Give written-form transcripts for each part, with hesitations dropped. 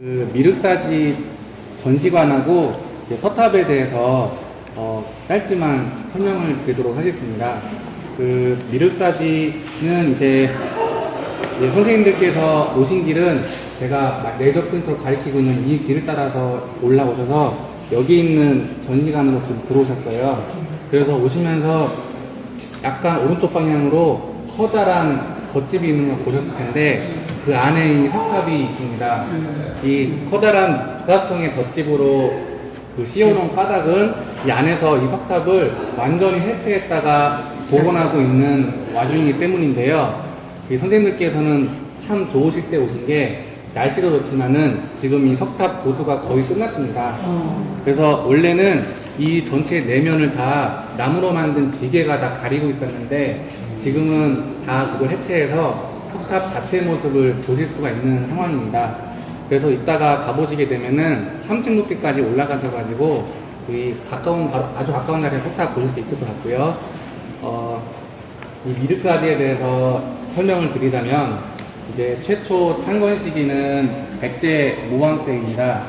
미륵사지 전시관하고 이제 서탑에 대해서 짧지만 설명을 드리도록 하겠습니다. 미륵사지는 이제 선생님들께서 오신 길은 제가 내적 근처로 가리키고 있는 이 길을 따라서 올라오셔서 여기 있는 전시관으로 지금 들어오셨어요. 그래서 오시면서 약간 오른쪽 방향으로 커다란 겉집이 있는 걸 보셨을 텐데 그 안에 이 석탑이 있습니다. 이 커다란 부각형의 겉집으로 씌워놓은 까닭은 이 안에서 이 석탑을 완전히 해체했다가 복원하고 있는 와중이기 때문인데요. 선생님들께서는 참 좋으실 때 오신 게 날씨도 좋지만은 지금 이 석탑 보수가 거의 끝났습니다. 그래서 원래는 이 전체 내면을 다 나무로 만든 기계가 다 가리고 있었는데 지금은 다 그걸 해체해서 석탑 자체의 모습을 보실 수가 있는 상황입니다. 그래서 이따가 가보시게 되면은 3층 높이까지 올라가셔가지고 아주 가까운 자리에 석탑 보실 수 있을 것 같고요. 이 미륵사지에 대해서 설명을 드리자면 이제 최초 창건 시기는 백제 모왕 때입니다.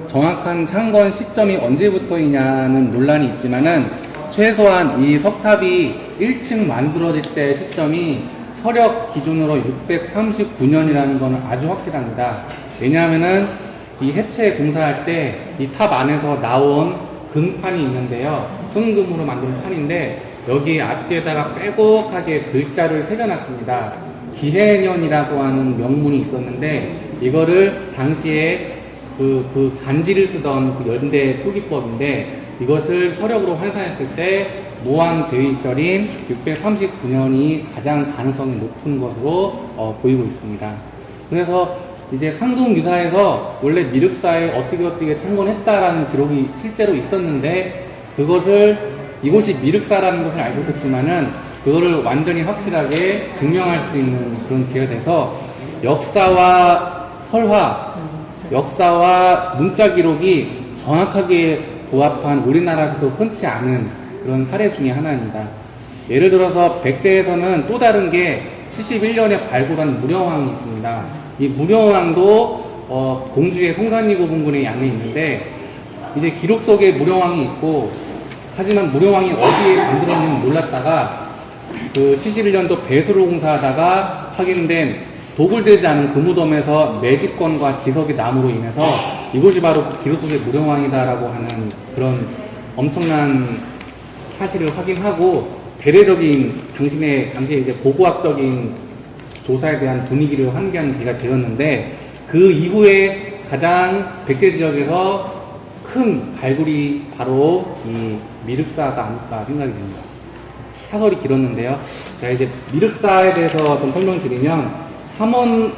정확한 창건 시점이 언제부터이냐는 논란이 있지만은 최소한 이 석탑이 1층 만들어질 때 시점이 서력 기준으로 639년이라는 것은 아주 확실합니다. 왜냐하면은 이 해체 공사할 때 이 탑 안에서 나온 금판이 있는데요. 순금으로 만든 판인데 여기 앞뒤에다가 빼곡하게 글자를 새겨놨습니다. 기해년이라고 하는 명문이 있었는데 이거를 당시에 간지를 쓰던 연대 토기법인데 이것을 서력으로 환산했을 때 모왕 제위절인 639년이 가장 가능성이 높은 것으로 보이고 있습니다. 그래서 이제 상동유사에서 원래 미륵사에 어떻게 창건했다라는 기록이 실제로 있었는데 이곳이 미륵사라는 것을 알고 있었지만은 그거를 완전히 확실하게 증명할 수 있는 그런 기회가 돼서 역사와 설화, 역사와 문자 기록이 정확하게 부합한 우리나라에서도 흔치 않은 그런 사례 중에 하나입니다. 예를 들어서 백제에서는 또 다른 게 71년에 발굴한 무령왕이 있습니다. 이 무령왕도 공주의 송산리 고분군의 양에 있는데 이제 기록 속에 무령왕이 있고 하지만 무령왕이 어디에 만들었는지 몰랐다가 71년도 배수로 공사하다가 확인된 도굴되지 않은 그 무덤에서 매직권과 지석의 나무로 인해서 이곳이 바로 기록 속의 무령왕이다라고 하는 그런 엄청난 사실을 확인하고 대대적인 당시에 이제 고고학적인 조사에 대한 분위기를 환기하는 계기가 되었는데 그 이후에 가장 백제 지역에서 큰 발굴이 바로 이 미륵사가 아닐까 생각이 됩니다. 사설이 길었는데요. 자, 이제 미륵사에 대해서 좀 설명을 드리면 삼원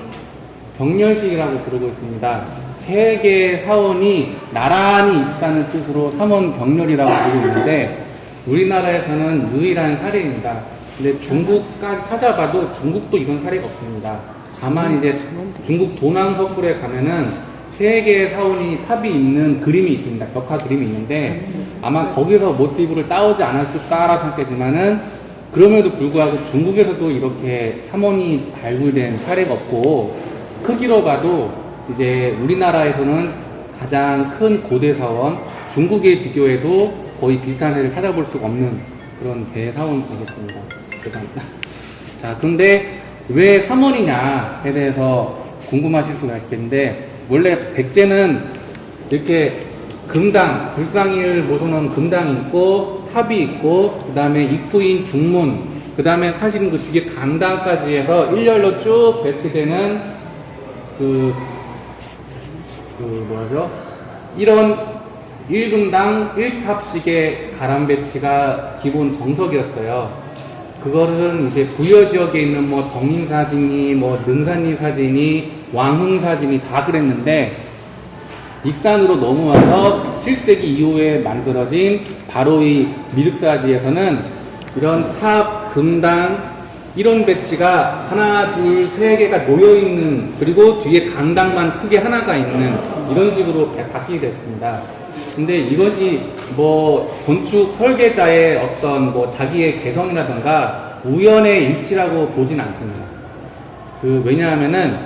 병렬식이라고 부르고 있습니다. 세 개의 사원이 나란히 있다는 뜻으로 삼원 병렬이라고 부르고 있는데 우리나라에서는 유일한 사례입니다. 근데 중국까지 찾아봐도 중국도 이런 사례가 없습니다. 다만 이제 중국 도난서굴에 가면은 세 개의 사원이 탑이 있는 그림이 있습니다. 벽화 그림이 있는데 아마 거기서 모티브를 따오지 않았을까라고 생각되지만은 그럼에도 불구하고 중국에서도 이렇게 삼원이 발굴된 사례가 없고 크기로 봐도 이제 우리나라에서는 가장 큰 고대 사원, 중국에 비교해도 거의 비슷한 사례를 찾아볼 수가 없는 그런 대사원이 되겠습니다. 죄송합니다. 자, 근데 왜 삼원이냐에 대해서 궁금하실 수가 있겠는데 원래 백제는 이렇게 금당, 불상이를 모셔놓은 금당이 있고 탑이 있고 그 다음에 입구인 중문 그 다음에 사실은 그 뒤에 강당까지 해서 일렬로 쭉 배치되는 이런 1금당 1탑씩의 가람 배치가 기본 정석이었어요. 그거는 이제 부여 지역에 있는 정림사진이, 능산리 사진이, 왕흥사진이 다 그랬는데, 익산으로 넘어와서 7세기 이후에 만들어진 바로 이 미륵사지에서는 이런 탑, 금당, 이런 배치가 하나, 둘, 세 개가 놓여있는, 그리고 뒤에 강당만 크게 하나가 있는, 이런 식으로 바뀌게 됐습니다. 근데 이것이 건축 설계자의 어떤 자기의 개성이라든가 우연의 일치라고 보진 않습니다. 왜냐하면은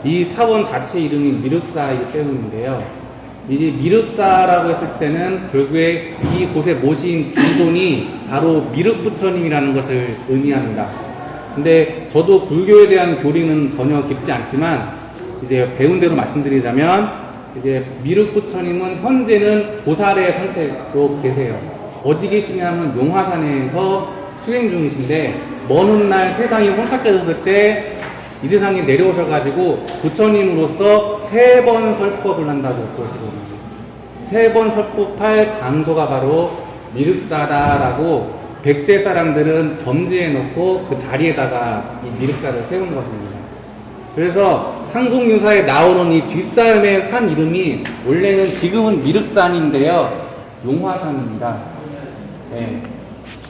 이 사원 자체 이름이 미륵사이기 때문인데요. 이제 미륵사라고 했을 때는 결국에 이곳에 모신 중손이 바로 미륵부처님이라는 것을 의미합니다. 근데 저도 불교에 대한 교리는 전혀 깊지 않지만 이제 배운 대로 말씀드리자면 이제 미륵부처님은 현재는 보살의 상태로 계세요. 어디 계시냐면 용화산에서 수행 중이신데 먼 훗날 세상이 혼탁해졌을 때 이 세상에 내려오셔가지고 부처님으로서 3번 설법을 한다고 그러시거든요. 3번 설법할 장소가 바로 미륵사다라고 백제 사람들은 점지해 놓고 그 자리에다가 이 미륵사를 세운 것입니다. 그래서 삼국유사에 나오는 이 뒷싸움의 산 이름이 원래는 지금은 미륵산인데요. 용화산입니다. 네.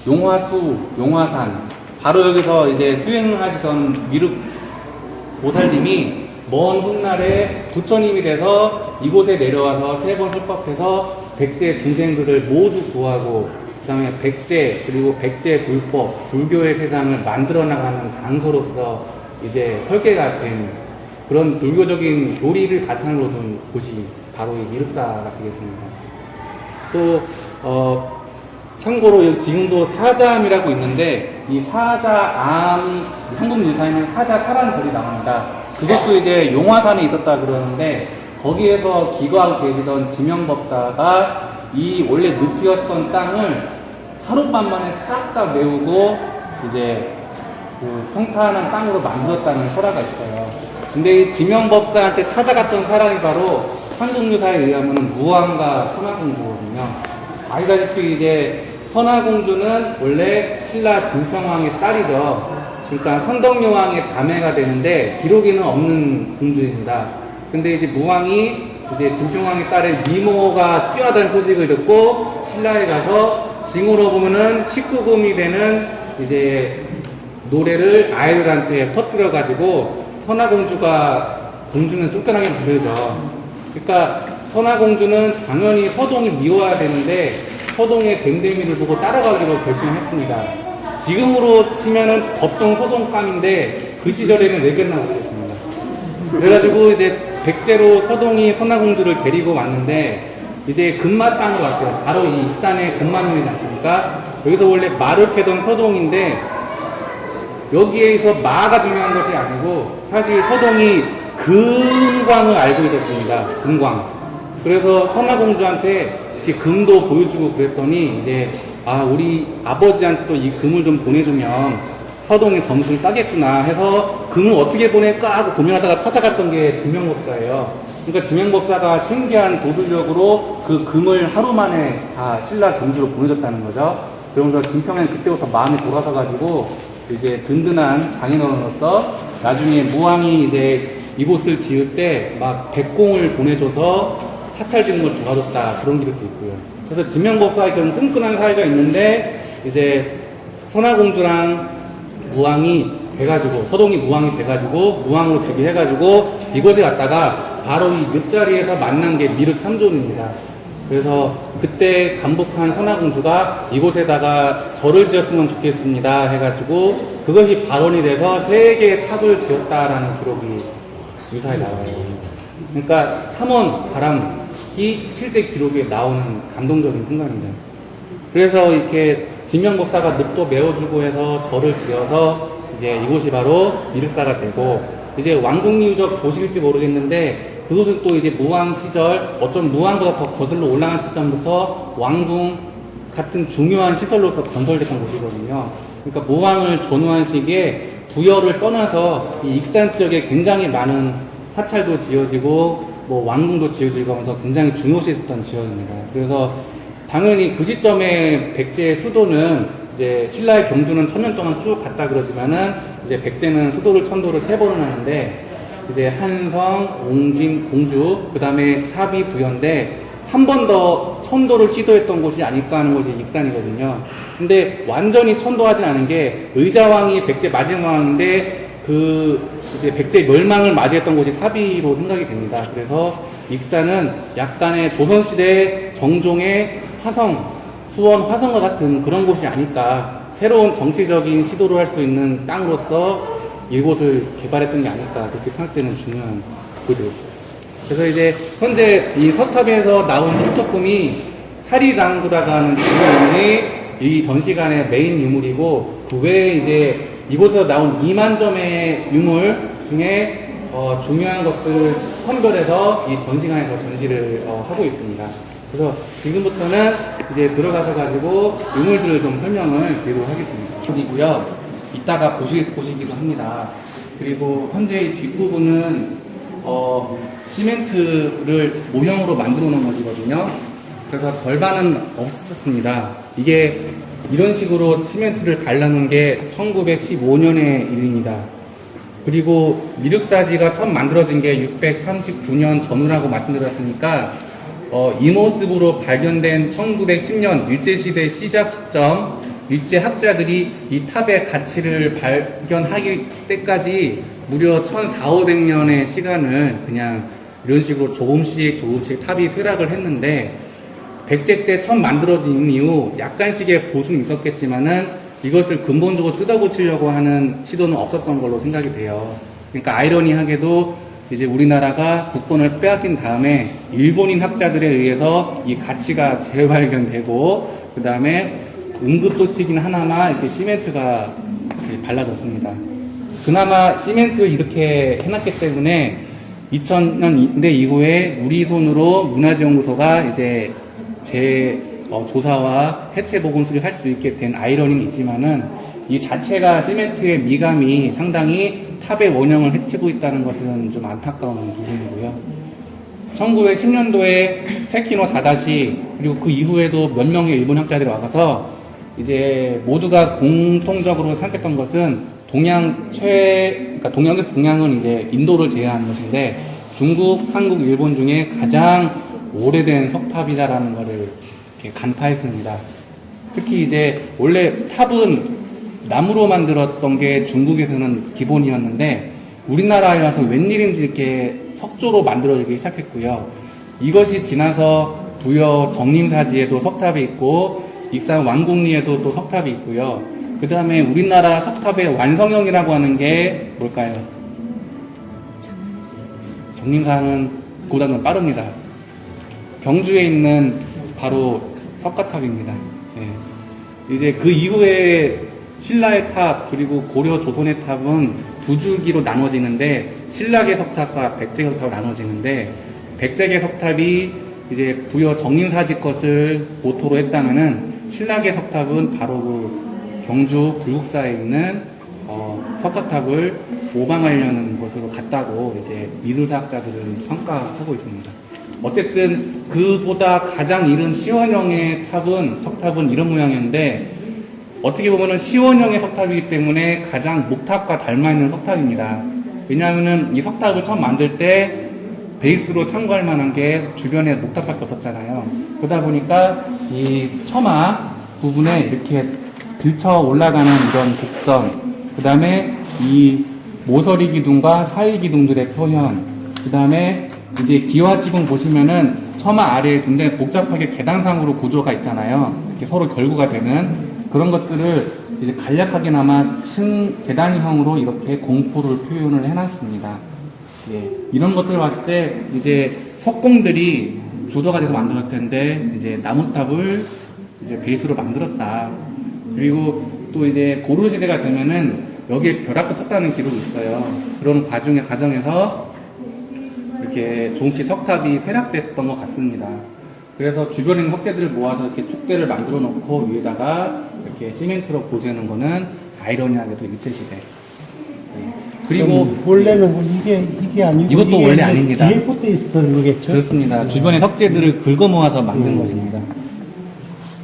용화수, 용화산. 바로 여기서 이제 수행하시던 미륵 보살님이 먼 훗날에 부처님이 돼서 이곳에 내려와서 3번 설법해서 백제 중생들을 모두 구하고 그 다음에 백제 그리고 백제 불법 불교의 세상을 만들어 나가는 장소로서 이제 설계가 된 그런 불교적인 교리를 바탕으로 둔 곳이 바로 이 미륵사가 되겠습니다. 또 참고로 지금도 사자암이라고 있는데 이 사자암이 한국 유사에는 사자사란절이 나옵니다. 그것도 이제 용화산에 있었다 그러는데 거기에서 기거하고 계시던 지명법사가 이 원래 늪이었던 땅을 하룻밤 만에 싹 다 메우고 이제 그 평탄한 땅으로 만들었다는 설화가 있어요. 근데 이 지명법사한테 찾아갔던 사람이 바로 한국유사에 의하면 무왕과 선화공주거든요. 알다시피 이제 선화공주는 원래 신라 진평왕의 딸이죠. 그러니까 선덕여왕의 자매가 되는데 기록에는 없는 공주입니다. 근데 이제 무왕이 이제 진평왕의 딸의 미모가 뛰어난 소식을 듣고 신라에 가서 징후로 보면은 19금이 되는 이제 노래를 아이들한테 터뜨려가지고 선화공주가 공주는 쫓겨나게 부르죠. 그러니까 선화공주는 당연히 서동이 미워야 되는데 서동의 댕댕이를 보고 따라가기로 결심했습니다. 지금으로 치면은 법정 서동감인데 그 시절에는 왜겠나 모르겠습니다. 그래가지고 이제 백제로 서동이 선화공주를 데리고 왔는데 이제 금마 땅으로 왔어요. 바로 이 익산의 금마nú이지 않습니까? 여기서 원래 말을 캐던 서동인데 여기에서 마가 중요한 것이 아니고 사실 서동이 금광을 알고 있었습니다. 금광. 그래서 선화공주한테 이렇게 금도 보여주고 그랬더니 이제 우리 아버지한테도 이 금을 좀 보내주면 서동이 점수를 따겠구나 해서 금을 어떻게 보낼까 하고 고민하다가 찾아갔던 게 지명법사예요. 그러니까 지명법사가 신기한 도술력으로 그 금을 하루 만에 다 신라 경주로 보내줬다는 거죠. 그러면서 진평은 그때부터 마음이 돌아서가지고 이제 든든한 장인어른으로서 나중에 무왕이 이제 이곳을 지을 때 막 백공을 보내줘서 사찰 짓는 걸 도와줬다 그런 기록도 있고요. 그래서 지명법사의 그런 끈끈한 사이가 있는데 이제 선화공주랑 무왕이 돼가지고 서동이 무왕이 돼가지고 무왕으로 즉위해가지고 이곳에 갔다가 바로 이 옆자리에서 만난 게 미륵 3존입니다. 그래서 그때 감복한 선화공주가 이곳에다가 절을 지었으면 좋겠습니다 해가지고 그것이 발원이 돼서 3개의 탑을 지었다라는 기록이 유사에 나와요. 그러니까 삼원 바람이 실제 기록에 나오는 감동적인 순간입니다. 그래서 이렇게 지명법사가 늪도 메워주고 해서 절을 지어서 이제 이곳이 바로 미륵사가 되고 이제 왕궁리유적 도시일지 모르겠는데 그것은 또 이제 무왕 시절 어쩜 무왕보다 더 거슬러 올라간 시점부터 왕궁 같은 중요한 시설로서 건설됐던 곳이거든요. 그러니까 무왕을 전후한 시기에 부여를 떠나서 이 익산 지역에 굉장히 많은 사찰도 지어지고 뭐 왕궁도 지어지고 하면서 굉장히 중요시했던 지역입니다. 그래서 당연히 그 시점에 백제의 수도는 이제 신라의 경주는 1000년 동안 쭉 갔다 그러지만은 이제 백제는 수도를 천도를 3번을 하는데 이제 한성, 옹진, 공주, 그 다음에 사비, 부여인데 한 번 더 천도를 시도했던 곳이 아닐까 하는 곳이 익산이거든요. 근데 완전히 천도하진 않은 게 의자왕이 백제 마지막 왕인데 그 이제 백제 멸망을 맞이했던 곳이 사비로 생각이 됩니다. 그래서 익산은 약간의 조선시대 정종의 화성, 수원 화성과 같은 그런 곳이 아닐까. 새로운 정치적인 시도를 할 수 있는 땅으로서 이곳을 개발했던 게 아닐까 그렇게 생각되는 중요한 부분이 되겠습니다. 그래서 이제 현재 이 석탑에서 나온 출토품이 사리장구라고 하는 유물이 이 전시관의 메인 유물이고, 그 외에 이제 이곳에서 나온 2만 점의 유물 중에 중요한 것들을 선별해서 이 전시관에서 전시를 하고 있습니다. 그래서 지금부터는 이제 들어가서 가지고 유물들을 좀 설명을 드리도록 하겠습니다. 이고요. 이따가 보시기도 합니다. 그리고 현재 이 뒷부분은 시멘트를 모형으로 만들어 놓은 것이거든요. 그래서 절반은 없었습니다. 이게 이런 식으로 시멘트를 발라놓은 게 1915년의 일입니다. 그리고 미륵사지가 처음 만들어진 게 639년 전후라고 말씀드렸으니까 이 모습으로 발견된 1910년 일제시대 시작 시점, 일제학자들이 이 탑의 가치를 발견하기 때까지 무려 1400~1500년의 시간을 그냥 이런 식으로 조금씩 탑이 쇠락을 했는데, 백제 때 처음 만들어진 이후 약간씩의 보수는 있었겠지만은 이것을 근본적으로 뜯어고치려고 하는 시도는 없었던 걸로 생각이 돼요. 그러니까 아이러니하게도 이제 우리나라가 국권을 빼앗긴 다음에 일본인 학자들에 의해서 이 가치가 재발견되고, 그 다음에 응급조치긴 하나마 이렇게 시멘트가 이렇게 발라졌습니다. 그나마 시멘트를 이렇게 해놨기 때문에 2000년대 이후에 우리 손으로 문화재연구소가 이제 조사와 해체 보건 수리할 수 있게 된 아이러니는 있지만은, 이 자체가 시멘트의 미감이 상당히 탑의 원형을 해치고 있다는 것은 좀 안타까운 부분이고요. 1910년도에 세키노 다다시, 그리고 그 이후에도 몇 명의 일본 학자들이 와서 이제 모두가 공통적으로 생각했던 것은 그러니까 동양에서 동양은 이제 인도를 제외하는 것인데, 중국, 한국, 일본 중에 가장 오래된 석탑이다라는 것을 이렇게 간파했습니다. 특히 이제 원래 탑은 나무로 만들었던 게 중국에서는 기본이었는데, 우리나라에 와서 웬일인지 이렇게 석조로 만들어지기 시작했고요. 이것이 지나서 부여 정림사지에도 석탑이 있고, 익산 왕궁리에도 또 석탑이 있고요. 그 다음에 우리나라 석탑의 완성형이라고 하는 게 뭘까요? 정림사는 그보다는 빠릅니다. 경주에 있는 바로 석가탑입니다. 예. 이제 그 이후에 신라의 탑 그리고 고려 조선의 탑은 두 줄기로 나눠지는데, 신라계 석탑과 백제계 석탑으로 나눠지는데, 백제계 석탑이 이제 부여 정림사지 것을 모토로 했다면은 신라계 석탑은 바로 그 경주 불국사에 있는 석가탑을 모방하려는 것으로 같다고 이제 미술사학자들은 평가하고 있습니다. 어쨌든 그보다 가장 이른 시원형의 석탑은 이런 모양이었는데, 어떻게 보면은 시원형의 석탑이기 때문에 가장 목탑과 닮아있는 석탑입니다. 왜냐하면은 이 석탑을 처음 만들 때 베이스로 참고할 만한 게 주변에 목탑밖에 없었잖아요. 그러다 보니까 이 처마 부분에 이렇게 들쳐 올라가는 이런 곡선, 그 다음에 이 모서리 기둥과 사이 기둥들의 표현, 그 다음에 이제 기와지붕 보시면은 처마 아래에 굉장히 복잡하게 계단상으로 구조가 있잖아요. 이렇게 서로 결구가 되는 그런 것들을 이제 간략하게나마 계단형으로 이렇게 공포를 표현을 해놨습니다. 예, 이런 것들을 봤을 때 이제 석공들이 주도가 돼서 만들었을 텐데 이제 나무탑을 이제 베이스로 만들었다. 그리고 또 이제 고려시대가 되면은 여기에 벼락도 텄다는 기록이 있어요. 그런 과정에서 이렇게 조금씩 석탑이 쇠락됐던 것 같습니다. 그래서 주변에 있는 석재들을 모아서 이렇게 축대를 만들어 놓고 위에다가 이렇게 시멘트로 보세는 거는 아이러니하게도 일제시대. 네. 그리고 원래는 이게 아니고 이것도 원래 아닙니다. 뒤에 꽂혀 있었던 거겠죠? 그렇습니다. 주변에 석재들을 긁어 모아서 만든 것입니다.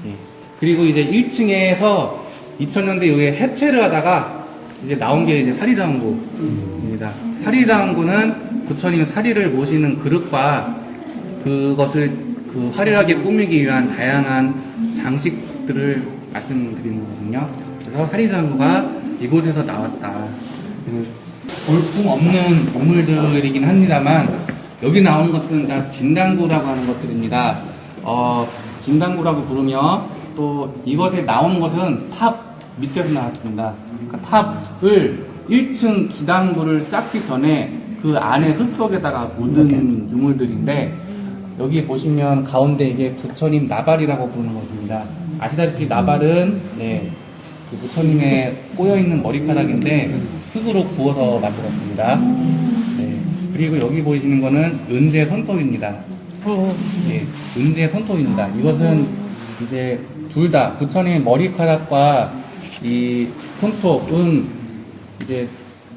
예. 그리고 이제 1층에서 2000년대 이후에 해체를 하다가 이제 나온 게 이제 사리장구입니다. 사리장구는 부처님 사리를 모시는 그릇과 그것을 그 화려하게 꾸미기 위한 다양한 장식들을 말씀드리는 거거든요. 그래서 사리장구가 이곳에서 나왔다. 볼품 없는 보물들이긴 합니다만, 여기 나오는 것들은 다 진단구라고 하는 것들입니다. 진단구라고 부르며, 또 이것에 나오는 것은 탑 밑에서 나왔습니다. 그러니까 탑을 1층 기단구를 쌓기 전에 그 안에 흙 속에다가 묻은 유물들인데 여기 보시면 가운데 이게 부처님 나발이라고 부르는 것입니다. 아시다시피 나발은 그 부처님의 꼬여있는 머리카락인데 흙으로 구워서 만들었습니다. 그리고 여기 보이시는 거는 은재 손톱입니다. 은재 손톱입니다. 이것은 이제 둘 다 부처님의 머리카락과 이 손톱은 이제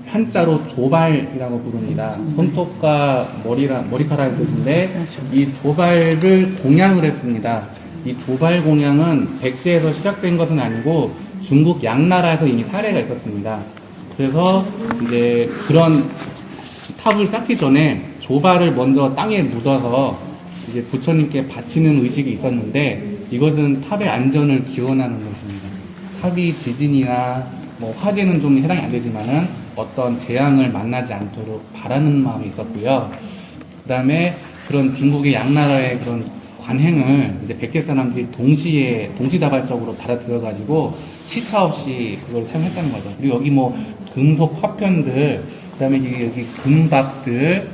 한자로 조발이라고 부릅니다. 손톱과 머리카락의 뜻인데 이 조발을 공양을 했습니다. 이 조발 공양은 백제에서 시작된 것은 아니고 중국 양나라에서 이미 사례가 있었습니다. 그래서 이제 그런 탑을 쌓기 전에 조발을 먼저 땅에 묻어서 이제 부처님께 바치는 의식이 있었는데 이것은 탑의 안전을 기원하는 것입니다. 탑이 지진이나 뭐 화재는 좀 해당이 안 되지만은 어떤 재앙을 만나지 않도록 바라는 마음이 있었고요. 그 다음에 그런 중국의 양나라의 그런 관행을 이제 백제 사람들이 동시다발적으로 받아들여가지고 시차 없이 그걸 사용했다는 거죠. 그리고 여기 뭐 금속 파편들, 그 다음에 여기 금박들,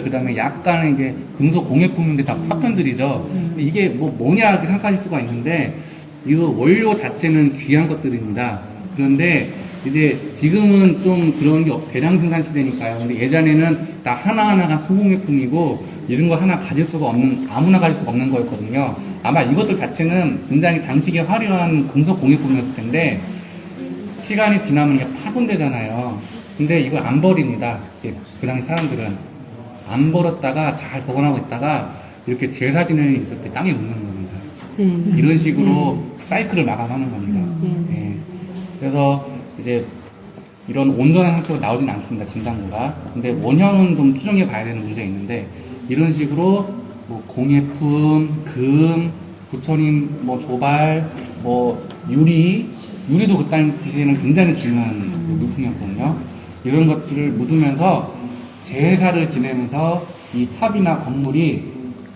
그 다음에 약간의 이게 금속 공예품인데 다 파편들이죠. 근데 이게 뭐냐 이렇게 생각하실 수가 있는데 이거 원료 자체는 귀한 것들입니다. 그런데 이제 지금은 좀 그런 게 대량 생산 시대니까요. 근데 예전에는 다 하나하나가 수공예품이고 이런 거 하나 가질 수가 없는, 아무나 가질 수가 없는 거였거든요. 아마 이것들 자체는 굉장히 장식에 화려한 금속 공예품이었을 텐데 시간이 지나면 이게 파손되잖아요. 근데 이걸 안 버립니다. 그 당시 사람들은 안 버렸다가 잘 보관하고 있다가 이렇게 제사지낼 있을 때 땅에 묻는 겁니다. 이런 식으로 사이클을 마감하는 겁니다. 그래서 이제 이런 온전한 상태로 나오진 않습니다. 진단구가. 근데 원형은 좀 추정해 봐야 되는 문제가 있는데 이런 식으로 뭐 공예품, 금, 부처님 뭐 조발, 뭐 유리도 그 당시에는 굉장히 중요한 물품이었거든요. 이런 것들을 묻으면서 제사를 지내면서 이 탑이나 건물이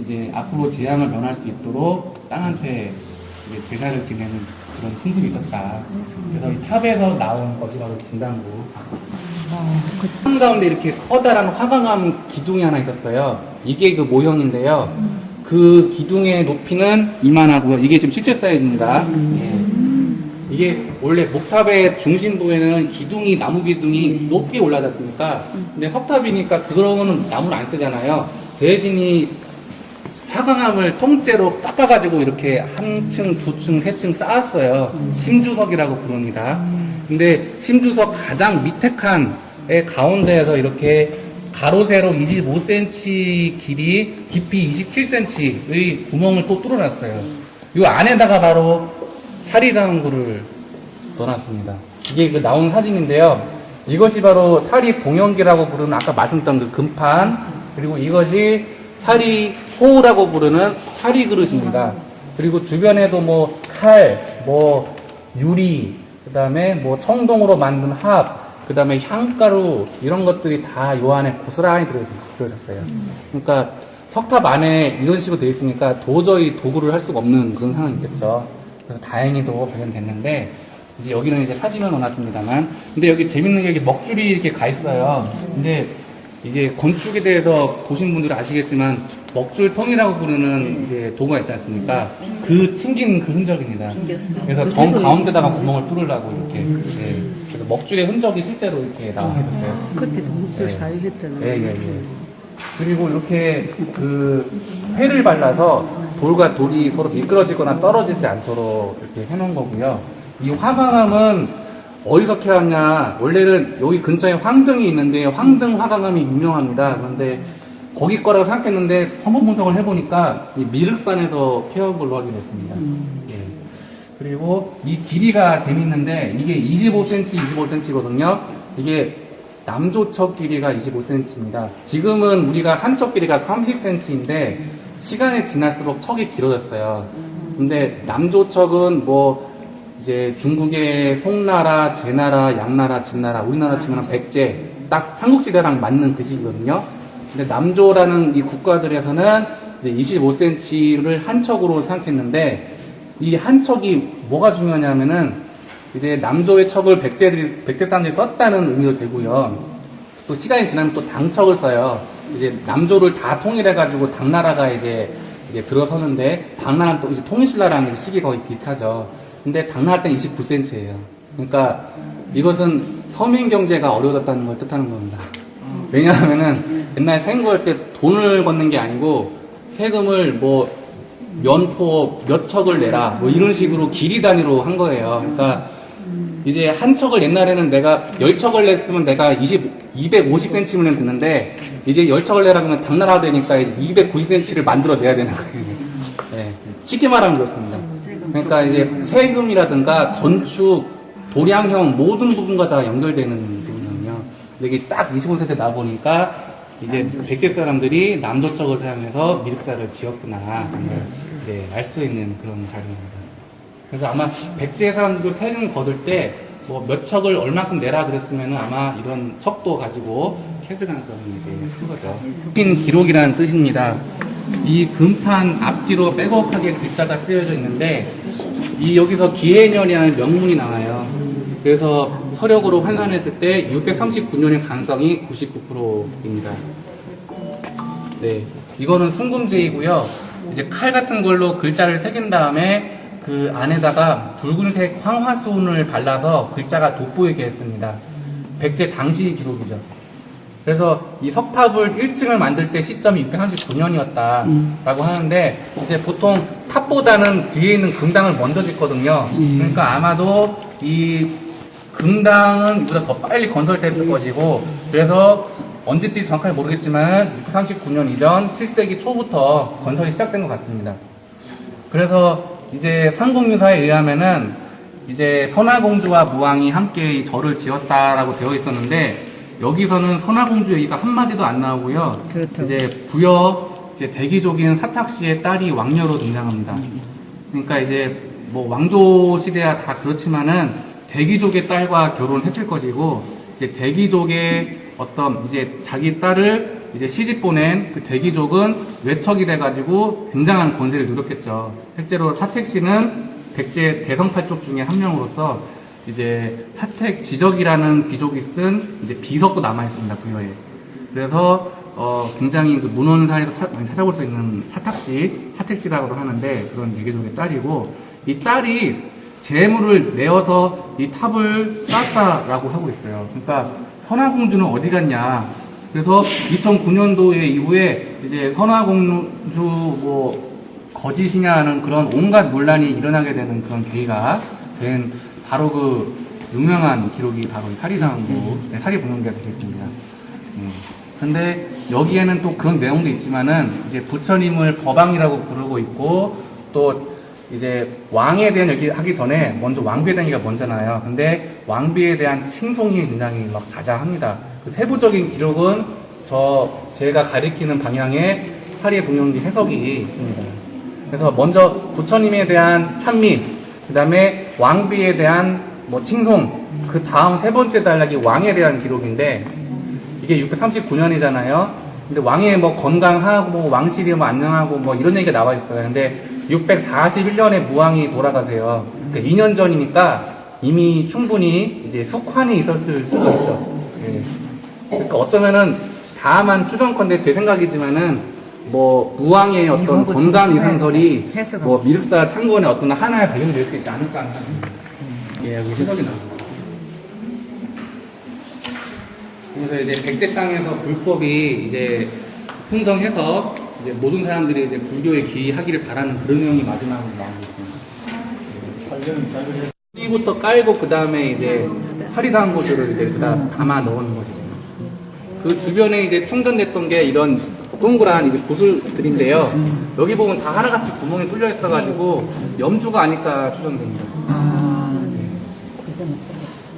이제 앞으로 재앙을 면할 수 있도록 땅한테 이제 제사를 지내는 그런 풍습이 있었다. 그래서 이 탑에서 나온 것이 바로 진단구. 한가운데 이렇게 커다란 화강암 기둥이 하나 있었어요. 이게 그 모형인데요. 그 기둥의 높이는 이만하고요. 이게 지금 실제 사이즈입니다. 이게 원래 목탑의 중심부에는 기둥이, 나무 기둥이 높이 올라가지 않습니까? 근데 석탑이니까 그런 거는 나무를 안 쓰잖아요. 대신 이 화강암을 통째로 깎아가지고 이렇게 한 층, 두 층, 세 층 쌓았어요. 심주석이라고 부릅니다. 근데 심주석 가장 밑에 칸의 가운데에서 이렇게 가로 세로 25cm 길이, 깊이 27cm의 구멍을 또 뚫어놨어요. 이 안에다가 바로 사리장구를 넣어놨습니다. 이게 그 나온 사진인데요. 이것이 바로 사리봉영기라고 부르는 아까 말씀드렸던 그 금판, 그리고 이것이 사리소라고 부르는 사리그릇입니다. 그리고 주변에도 뭐 칼, 뭐 유리, 그 다음에 뭐 청동으로 만든 합, 그 다음에 향가루, 이런 것들이 다 요 안에 고스란히 들어있었어요. 그러니까 석탑 안에 이런 식으로 되어 있으니까 도저히 도구를 할 수가 없는 그런 상황이겠죠. 그래서 다행히도 발견됐는데, 이제 여기는 이제 사진을 넣어놨습니다만, 근데 여기 재밌는 게 여기 먹줄이 이렇게 가 있어요. 근데 이제 건축에 대해서 보신 분들은 아시겠지만, 먹줄통이라고 부르는 이제 도구가 있지 않습니까? 그 튕긴 그 흔적입니다. 그래서 정 가운데다가 구멍을 뚫으려고 이렇게. 그래서 먹줄의 흔적이 실제로 이렇게 나와 있었어요. 그때도 목줄 사용했잖아요. 예. 그리고 이렇게 그 회를 발라서 돌과 돌이 서로 미끄러지거나 떨어지지 않도록 이렇게 해놓은 거고요. 이 화강암은 어디서 캐왔냐? 원래는 여기 근처에 황등이 있는데 황등 화강암이 유명합니다. 그런데 거기 거라고 생각했는데 성분 분석을 해보니까 이 미륵산에서 캐온 걸로 확인했습니다. 예. 그리고 이 길이가 재밌는데 이게 25cm거든요. 이게 남조척 길이가 25cm입니다. 지금은 우리가 한 척 길이가 30cm인데 시간이 지날수록 척이 길어졌어요. 근데 남조척은 뭐 이제 중국의 송나라, 제나라, 양나라, 진나라, 우리나라 치면 백제 딱 삼국시대랑 맞는 그 시기거든요. 근데 남조라는 이 국가들에서는 이제 25cm를 한 척으로 생각했는데 이 한 척이 뭐가 중요하냐면은 이제 남조의 척을 백제 사람들이 썼다는 의미도 되고요. 또 시간이 지나면 또 당척을 써요. 이제 남조를 다 통일해가지고 당나라가 이제 들어서는데, 당나라는 또 이제 통일신라라는 시기 거의 비슷하죠. 근데 당나라 때는 29cm예요. 그러니까 이것은 서민 경제가 어려워졌다는 걸 뜻하는 겁니다. 왜냐하면은 옛날 세금 걸 때 돈을 걷는 게 아니고 세금을 뭐 연포 몇 척을 내라 뭐 이런 식으로 길이 단위로 한 거예요. 그러니까 이제 한 척을 옛날에는 내가 10척을 냈으면 내가 250cm면 됐는데, 이제 10척을 내라 그러면 당나라 되니까 290cm를 만들어 내야 되는 거예요. 네. 쉽게 말하면 그렇습니다. 그러니까 이제 세금이라든가 건축, 도량형 모든 부분과 다 연결되는 부분이거든요. 근데 이게 딱 25세대 나보니까 이제 백제 사람들이 남도척을 사용해서 미륵사를 지었구나 하는 걸 이제 알 수 있는 그런 자료입니다. 그래서 아마 백제 사람들도 세금 거둘 때 뭐 몇 척을 얼만큼 내라 그랬으면은 아마 이런 척도 가지고 했을 가능성이 이제 쓴 거죠. 긴 기록이라는 뜻입니다. 이 금판 앞뒤로 빼곡하게 글자가 쓰여져 있는데, 이 여기서 기해년이라는 명문이 나와요. 그래서 서력으로 환산했을 때 639년의 가능성이 99%입니다. 네, 이거는 순금제이고요. 이제 칼 같은 걸로 글자를 새긴 다음에 그 안에다가 붉은색 황화수은을 발라서 글자가 돋보이게 했습니다. 백제 당시 기록이죠. 그래서 이 석탑을 1층을 만들 때 시점이 639년이었다라고 하는데, 이제 보통 탑보다는 뒤에 있는 금당을 먼저 짓거든요. 그러니까 아마도 이 금당은 이보다 더 빨리 건설됐을 것이고, 그래서 언제쯤 정확하게 모르겠지만 639년 이전 7세기 초부터 건설이 시작된 것 같습니다. 그래서 이제 삼국유사에 의하면은 이제 선화공주와 무왕이 함께 이 절을 지었다라고 되어 있었는데, 여기서는 선화공주 얘기가 한마디도 안 나오고요. 그렇다고. 이제 부여 이제 대기족인 사탁씨의 딸이 왕녀로 등장합니다. 그러니까 이제 뭐 왕조 시대야 다 그렇지만은 대기족의 딸과 결혼했을 것이고, 이제 대기족의 어떤 이제 자기 딸을 이제 시집 보낸 그 대기족은 외척이 돼가지고 굉장한 권세를 누렸겠죠. 실제로 사택 씨는 백제 대성팔족 중에 한 명으로서 이제 사택 지적이라는 귀족이 쓴 이제 비석도 남아 있습니다, 부여에. 그래서 굉장히 그 문헌사에서 많이 찾아볼 수 있는 사택 씨라고도 하는데, 그런 대기족의 딸이고, 이 딸이 재물을 내어서 이 탑을 쌓았다라고 하고 있어요. 그러니까 선화공주는 어디 갔냐? 그래서 2009년도에 이후에 이제 선화공주 뭐 거짓이냐 하는 그런 온갖 논란이 일어나게 되는 그런 계기가 된 바로 그 유명한 기록이 바로 사리상고, 사리분홍기가 되겠습니다. 근데 여기에는 또 그런 내용도 있지만은 이제 부처님을 법왕이라고 부르고 있고, 또 이제 왕에 대한 얘기 하기 전에 먼저 왕비에 대한 얘기가 먼저나요. 근데 왕비에 대한 칭송이 굉장히 막 자자합니다. 그 세부적인 기록은 제가 가리키는 방향의 사리의 분명기 해석이 있습니다. 그래서 먼저 부처님에 대한 찬미, 그 다음에 왕비에 대한 뭐 칭송, 그 다음 세 번째 단락이 왕에 대한 기록인데, 이게 639년이잖아요. 근데 왕의 뭐 건강하고 뭐 왕실이 뭐 안녕하고 뭐 이런 얘기가 나와 있어요. 근데 641년에 무왕이 돌아가세요. 그러니까 2년 전이니까 이미 충분히 이제 숙환이 있었을 수가 있죠. 예. 그러니까 어쩌면은 다만 추정컨대 제 생각이지만은 뭐 무왕의 어떤 건강 이상설이 뭐 미륵사 창건의 어떤 하나의 발견이 될 수 있지 않을까 하는 예, 해석이 나옵니다. 그래서 이제 백제 땅에서 불법이 이제 풍성해서 이제 모든 사람들이 이제 불교에 귀의하기를 바라는 그런 내용이 마지막으로 나오고 있습니다. 여기부터 깔고 그 다음에 이제 사리상고들을 이제 그다 담아 넣은 거죠. 그 주변에 이제 충전됐던 게 이런 동그란 이제 구슬들인데요. 여기 보면 다 하나같이 구멍이 뚫려 있어가지고 염주가 아닐까 추정됩니다.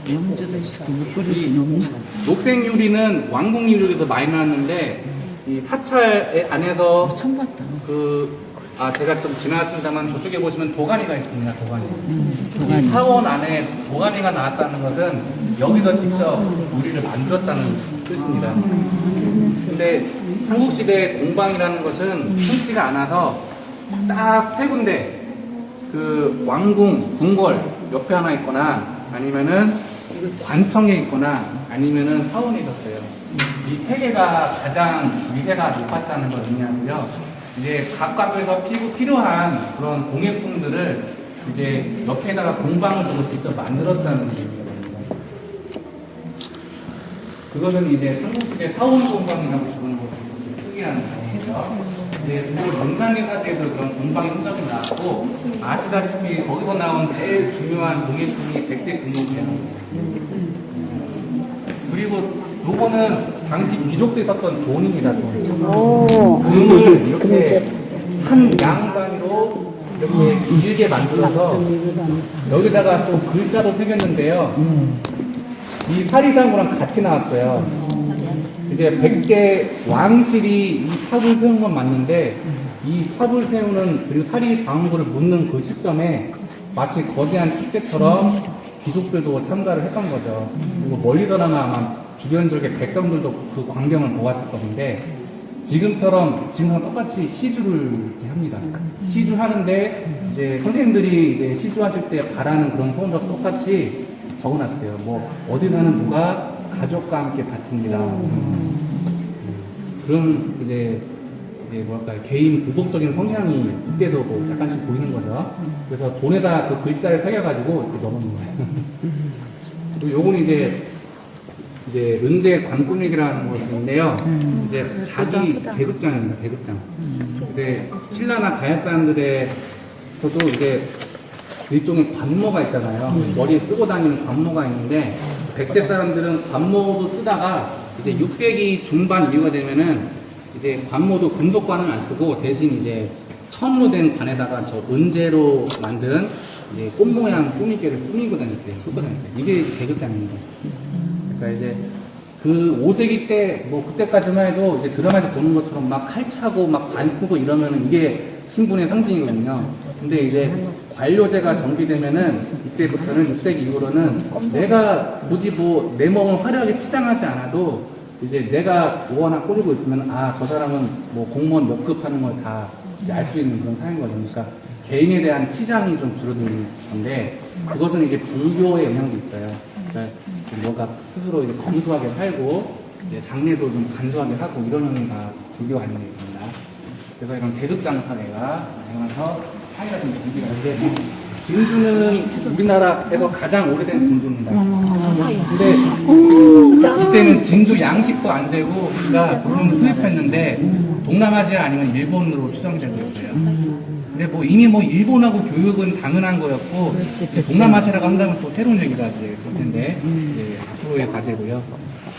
염주도 있고 끓일 수는 없나? 녹색 유리는 왕궁 유리에서 많이 나왔는데, 이 사찰 안에서 처음 봤다. 제가 좀 지나갔습니다만 저쪽에 보시면 도가니가 있습니다. 도가니. 도가니. 이 사원 안에 도가니가 나왔다는 것은 여기서 직접 유리를 만들었다는 뜻입니다. 근데 삼국시대 공방이라는 것은 흔치가 않아서 딱 세 군데, 그 왕궁, 궁궐 옆에 하나 있거나 아니면은 관청에 있거나 아니면은 사원에 있었어요. 이 세 개가 가장 위세가 높았다는 걸 의미하고요. 이제 각각에서 필요한 그런 공예품들을 이제 옆에다가 공방을 두고 직접 만들었다는 의미입니다. 그거는 이제 삼국시대 사원 공방이라고 부르는 것도 특이한 거예요. 이제 그리고 연산리사대에도 그런 공방의 흔적이 나왔고, 아시다시피 거기서 나온 제일 중요한 공예품이 백제금동이에요. 그리고 요거는 당시 귀족들이 썼던 돈입니다. 돈. 금을 이렇게 한 양 단위로 이렇게 길게 만들어서 여기다가 또 글자도 새겼는데요. 이 사리장구랑 같이 나왔어요. 이제 백제 왕실이 이 탑을 세운 건 맞는데, 이 탑을 세우는 그리고 사리장구를 묻는 그 시점에 마치 거대한 축제처럼 귀족들도 참가를 했던 거죠. 그리고 멀리서나마 아마 주변 지역의 백성들도 그 광경을 보았을 것인데, 지금처럼 지금과 똑같이 시주를 이렇게 합니다. 시주하는데 이제 선생님들이 이제 시주하실 때 바라는 그런 소원과 똑같이 적어놨어요. 뭐 어디 사는 누가 가족과 함께 바칩니다. 그런 이제 뭐랄까요, 개인 구독적인 성향이 그때도 뭐 약간씩 보이는 거죠. 그래서 돈에다 그 글자를 새겨가지고 이렇게 넣어놓는 거예요. 그리고 요거는 이제 은재 관군익이라는 것인데요. 이제 자기 계급장입니다. 계급장. 근데 신라나 가야 사람들에서도 이제 일종의 관모가 있잖아요. 머리에 쓰고 다니는 관모가 있는데, 백제 사람들은 관모도 쓰다가 이제 6세기 중반 이후가 되면은 이제 관모도 금속관을 안 쓰고 대신 이제 천으로 된 관에다가 저 은재로 만든 이제 꽃 모양 꾸미개를 꾸미고 다녔어요. 쓰고 다녔어요. 이게 계급장입니다. 그러니까 이제 그 5세기 때, 뭐 그때까지만 해도 이제 드라마에서 보는 것처럼 막 칼차고 막 관 쓰고 이러면은 이게 신분의 상징이거든요. 근데 이제 관료제가 정비되면은 이때부터는 6세기 이후로는 내가 굳이 뭐 내 몸을 화려하게 치장하지 않아도 이제 내가 뭐 하나 꾸리고 있으면 저 사람은 뭐 공무원 몇 급 하는 걸 다 알 수 있는 그런 사회인 거죠. 그러니까 개인에 대한 치장이 좀 줄어드는 건데, 그것은 이제 불교의 영향도 있어요. 그러니까 뭔가 스스로 이제 검소하게 살고 이제 장례도 좀 간소하게 하고 이러는 다 불교 관련이 있습니다. 그래서 이런 계급장 사례가 다양해서 사회가 좀 정비가 되고, 진주는 우리나라에서 가장 오래된 진주입니다. 근데 이때는 진주 양식도 안 되고 우리가 부품을 수입했는데 동남아시아 아니면 일본으로 추정이 되고 있어요. 근데 뭐 이미 뭐 일본하고 교육은 당연한 거였고, 동남아시아라고 한다면 또 새로운 얘기가 이제 될 텐데, 이제 앞으로의 과제고요.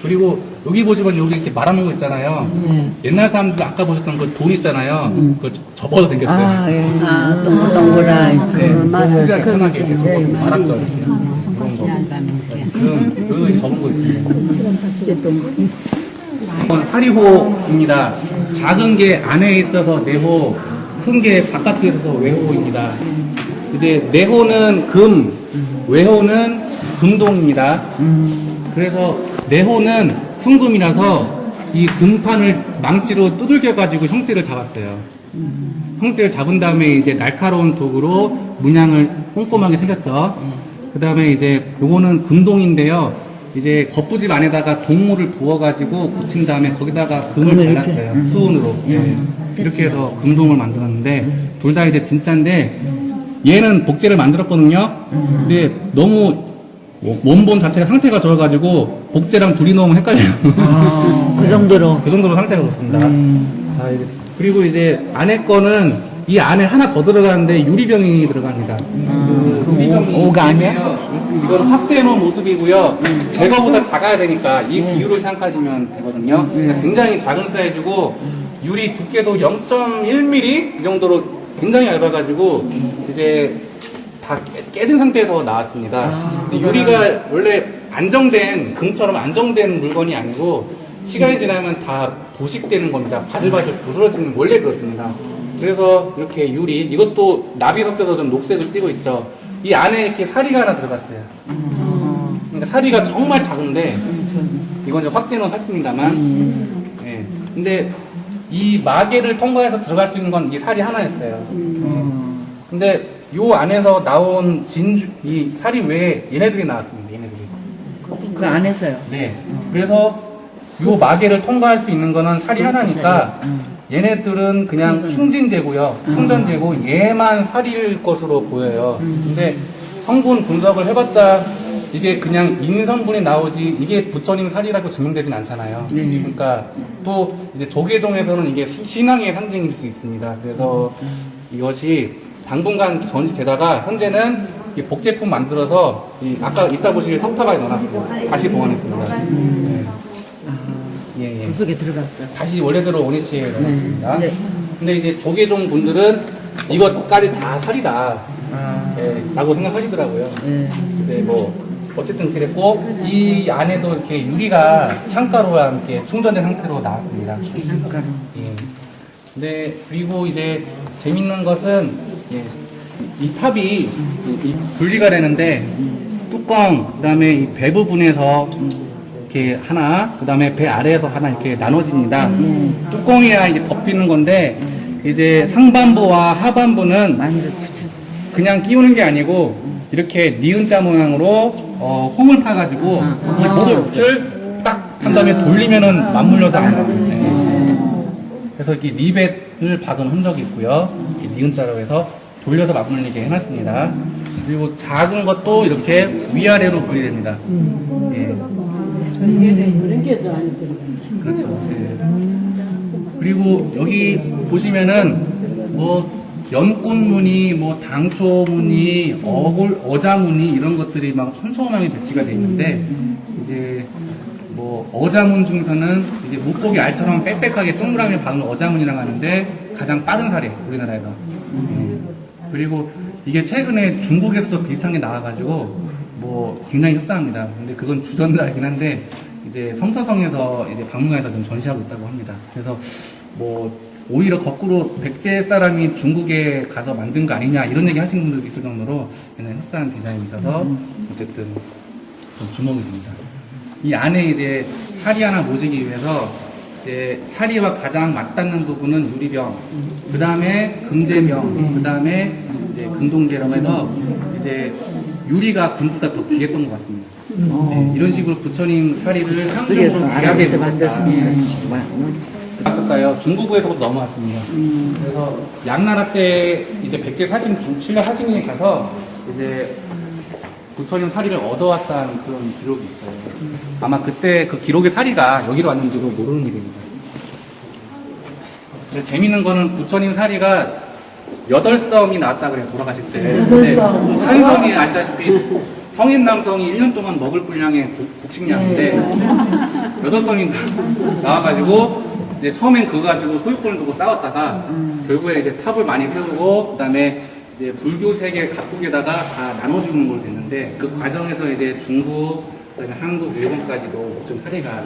그리고 여기 보시면 여기 이렇게 말아놓은 거 있잖아요. 옛날 사람들 아까 보셨던 그 돈 있잖아요. 그걸 접어서 생겼어요. 동글동글한 네, 맞아. 편하게 이렇게 접어서 말았죠. 그런 거. 여기 접은 거 있습니다. 이건 사리호입니다. 작은 게 안에 있어서 내호, 큰 게 바깥에 있어서 외호입니다. 이제 내호는 금, 외호는 금동입니다. 그래서 내호는 순금이라서 이 금판을 망치로 두들겨가지고 형태를 잡았어요. 형태를 잡은 다음에 이제 날카로운 도구로 문양을 꼼꼼하게 새겼죠. 그 다음에 이제 요거는 금동인데요. 이제 겉부집 안에다가 동물을 부어가지고 붙인 다음에 거기다가 금을 발랐어요. 수은으로. 예. 이렇게 해서 금동을 만들었는데, 둘 다 이제 진짜인데, 얘는 복제를 만들었거든요. 근데 너무 원본 자체가 상태가 좋아가지고 복제랑 둘이 넣으면 헷갈려요. 그 정도로. 그 정도로 상태가 좋습니다. 자, 그리고 이제 안에 거는 이 안에 하나 더 들어가는데 유리병이 들어갑니다. 유리병이 오가 아니야? 이건 확대해 놓은 모습이고요. 제거보다 작아야 되니까 이 비율을 생각하시면 되거든요. 굉장히 작은 사이즈고 유리 두께도 0.1mm 이 정도로 굉장히 얇아가지고 이제 다 깨진 상태에서 나왔습니다. 유리가 원래 안정된, 금처럼 안정된 물건이 아니고 시간이 지나면 다 부식되는 겁니다. 바들바들 부스러지는, 원래 그렇습니다. 그래서 이렇게 유리, 이것도 납이 섞여서 좀 녹색을 띠고 있죠. 이 안에 이렇게 사리가 하나 들어갔어요. 그러니까 사리가 정말 작은데, 이건 이제 확대는 했습니다만, 예. 근데 이 마개를 통과해서 들어갈 수 있는 건 이 살이 하나였어요. 근데 요 안에서 나온 이 살이 외에 얘네들이 나왔습니다. 얘네들이. 그 안에서요. 네. 그래서 요 마개를 통과할 수 있는 거는 살이 하나니까 얘네들은 그냥 충진제고요. 충전제고 얘만 살일 것으로 보여요. 근데 성분 분석을 해봤자 이게 그냥 인성분이 나오지 이게 부처님 살이라고 증명되진 않잖아요. 그러니까 또 이제 조계종에서는 이게 신앙의 상징일 수 있습니다. 그래서 이것이 당분간 전시되다가 현재는 이 복제품 만들어서 아까 이따 보실 석탑에 넣어놨어요. 다시 보관했습니다. 네. 예. 그 속에 들어갔어. 다시 원래대로 원위치에 넣어놨습니다. 네. 근데 이제 조계종 분들은 이것까지 다 살이다. 라고 생각하시더라고요. 근데 뭐 어쨌든 그랬고 이 안에도 이렇게 유리가 향가루와 함께 충전된 상태로 나왔습니다. 향가루. 예. 네, 그리고 이제 재밌는 것은 이 탑이 이 분리가 되는데 뚜껑, 그다음에 이 배 부분에서 이렇게 하나, 그다음에 배 아래에서 하나 이렇게 나눠집니다. 뚜껑이야 이게 덮이는 건데 이제 상반부와 하반부는 만두 붙여. 그냥 끼우는 게 아니고 이렇게 니은자 모양으로 홈을 파가지고 이 목을 딱 한 다음에 돌리면은 맞물려서 안 나와요. 네. 그래서 이렇게 리벳을 박은 흔적이 있고요. 이렇게 니은자로 해서 돌려서 맞물리게 해놨습니다. 그리고 작은 것도 이렇게 위아래로 분리됩니다. 예. 그렇죠. 예. 그리고 여기 보시면은 뭐 연꽃무늬, 뭐 당초무늬, 어자무늬 이런 것들이 막 촘촘하게 배치가 되어 있는데 이제 뭐 어자문 중에서는 이제 물고기 알처럼 빽빽하게 동그라미를 박은 어자문이라고 하는데 가장 빠른 살이에요, 우리나라에서. 그리고 이게 최근에 중국에서도 비슷한 게 나와가지고 뭐 굉장히 흡사합니다. 근데 그건 주전자이긴 한데 이제 성서성에서 이제 박물관에서 좀 전시하고 있다고 합니다. 그래서 뭐 오히려 거꾸로 백제 사람이 중국에 가서 만든 거 아니냐 이런 얘기 하시는 분들도 있을 정도로 굉장히 흡사한 디자인이 있어서 어쨌든 좀 주목이 됩니다. 이 안에 이제 사리 하나 모시기 위해서 이제 사리와 가장 맞닿는 부분은 유리병, 그 다음에 금제병, 그 다음에 이제 금동제라고 해서 이제 유리가 금보다 더 귀했던 것 같습니다. 네, 이런 식으로 부처님 사리를 상징으로 귀하게 만들었으면 봤을까요? 중국에서부터 넘어왔습니다. 그래서 양나라 때 이제 백제 사진 신라 사진에 가서 이제 부처님 사리를 얻어왔다는 그런 기록이 있어요. 아마 그때 그 기록의 사리가 여기로 왔는지도 모르는 일입니다. 근데 재밌는 거는 부처님 사리가 8섬이 나왔다 그래요, 돌아가실 때. 근데 한 섬이 아시다시피 성인 남성이 1년 동안 먹을 분량의 곡식량인데 8섬이 나와가지고 이제 처음엔 그거 가지고 소유권을 두고 싸웠다가 결국에 이제 탑을 많이 세우고 그다음에 이제 불교 세계 각국에다가 다 나눠주는 걸로 됐는데 그 과정에서 이제 중국, 그다음에 한국, 일본까지도 좀 사례가